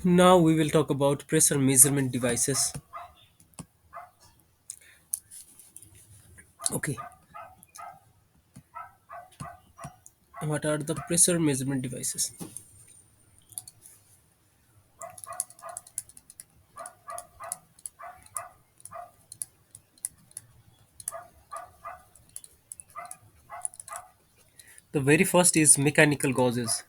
Now we will talk about pressure measurement devices. Okay, what are the pressure measurement devices? The very first is mechanical gauze,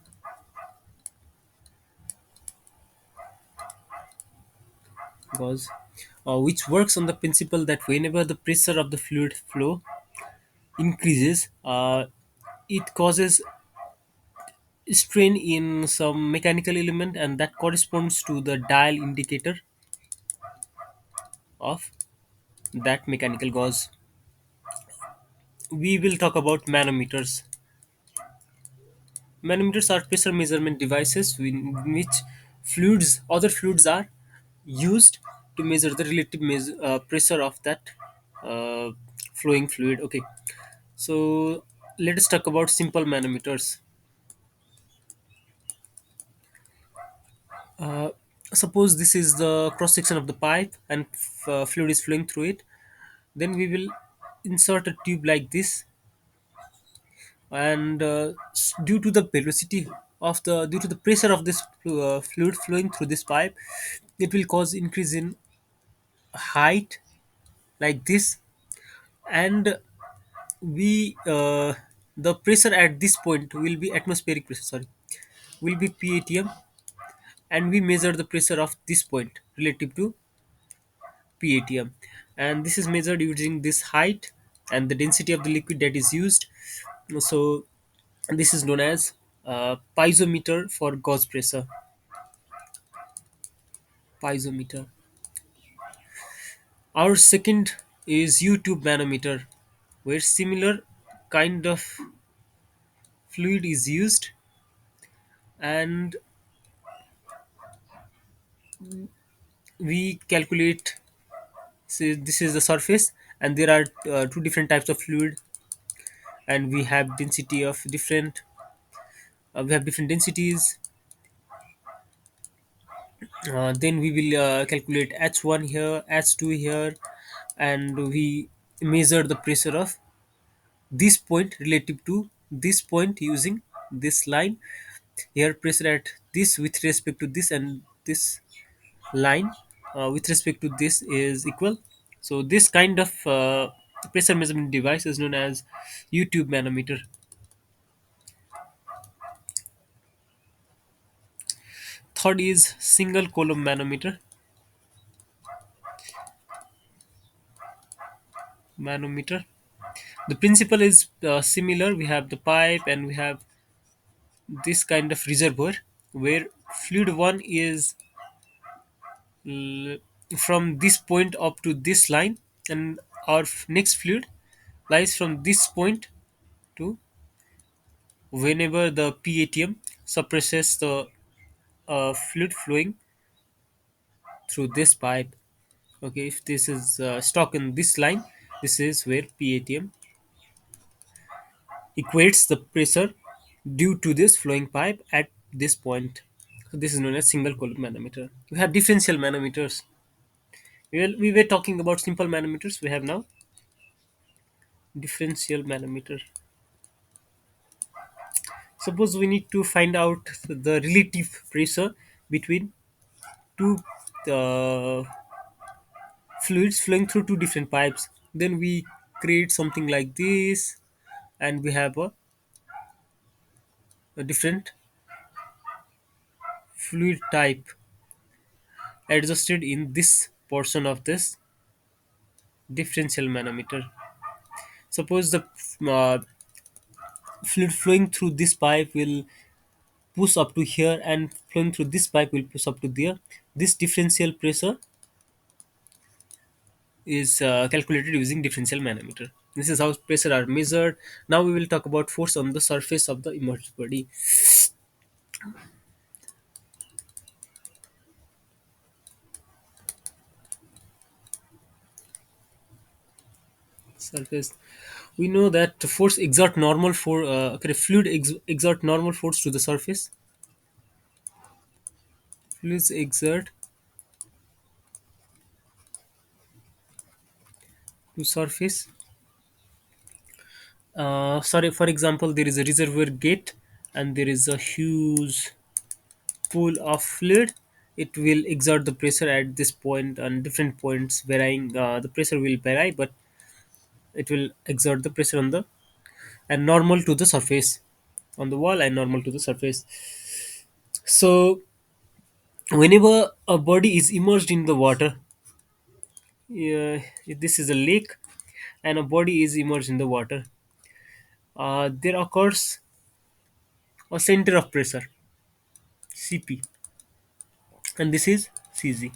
which works on the principle that whenever the pressure of the fluid flow increases, it causes strain in some mechanical element, and that corresponds to the dial indicator of that mechanical gauze. We will talk about manometers. Manometers are pressure measurement devices in which other fluids are used to measure the relative pressure of that uh, flowing fluid. Okay, so let us talk about simple manometers. Uh, Suppose this is the cross section of the pipe and fluid is flowing through it. Then we will insert a tube like this, and due to the velocity of the due to the pressure of this fluid flowing through this pipe, it will cause increase in height like this. And we the pressure at this point will be atmospheric pressure, sorry, will be PATM, and we measure the pressure of this point relative to PATM, and this is measured using this height and the density of the liquid that is used. So this is known as piezometer for gauge pressure. Piezometer. Our second is U-tube manometer, where similar kind of fluid is used, and we calculate. So this is the surface, and there are two different types of fluid, and we have density of different. We have different densities. Then we will calculate H1 here, H2 here, and we measure the pressure of this point relative to this point using this line. Here pressure at this with respect to this, and this line with respect to this is equal. So this kind of pressure measurement device is known as U-tube manometer. Third is single column manometer. The principle is similar. We have the pipe and we have this kind of reservoir where fluid one is l- from this point up to this line, and our next fluid lies from this point to whenever the PATM suppresses the fluid flowing through this pipe. Okay, if this is stuck in this line, this is where PATM equates the pressure due to this flowing pipe at this point. So this is known as single column manometer. We have differential manometers. We were talking about simple manometers. We have now differential manometer. Suppose we need to find out the relative pressure between two uh, fluids flowing through two different pipes. Then we create something like this, and we have a different fluid type adjusted in this portion of this differential manometer. Suppose the uh, fluid flowing through this pipe will push up to here, and flowing through this pipe will push up to there. This differential pressure is calculated using differential manometer. This is how pressure are measured. Now we will talk about force on the surface of the immersed body. Surface. We know that force exert normal for fluid exert normal force to the surface. fluids exert to surface. Sorry, for example, there is a reservoir gate and there is a huge pool of fluid. It will exert the pressure at this point and different points varying. The pressure will vary, but it will exert the pressure on the and normal to the surface on the wall and normal to the surface. So whenever a body is immersed in the water, this is a lake and a body is immersed in the water, there occurs a center of pressure, CP, and this is CZ.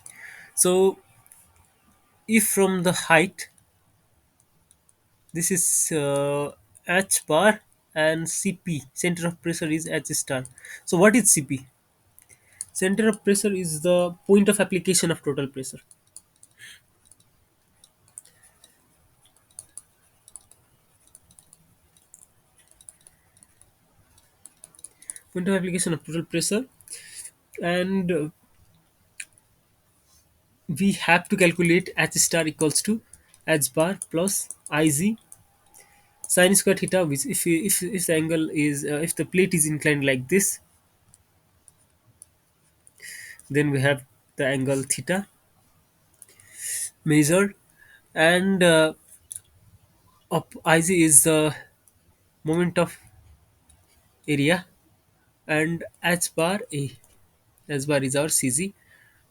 So if from the height, this is H bar, and CP, center of pressure, is H star. So what is CP? Center of pressure is the point of application of total pressure. Point of application of total pressure, and we have to calculate H star equals to H bar plus Iz sin square theta, which if the angle is if the plate is inclined like this, then we have the angle theta measured, and Iz is the moment of area, and H bar is our CZ,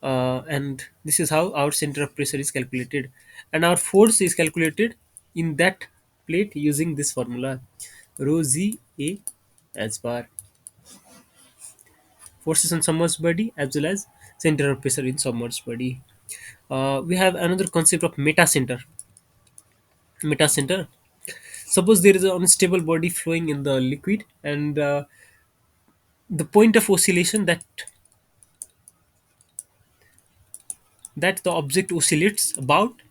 and this is how our center of pressure is calculated, and our force is calculated in that plate using this formula, rho z a H bar, forces on submerged body as well as center of pressure in submerged body. We have another concept of meta center. Meta center. Suppose there is an unstable body flowing in the liquid, and the point of oscillation that the object oscillates about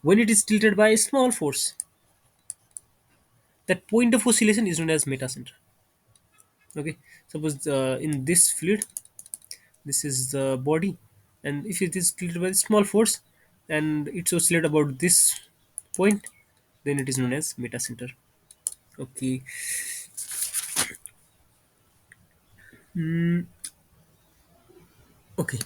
when it is tilted by a small force. That point of oscillation is known as meta center. Okay, suppose in this fluid, this is the body, and if it is tilted by a small force and it's oscillate about this point, then it is known as meta center. Okay. Okay.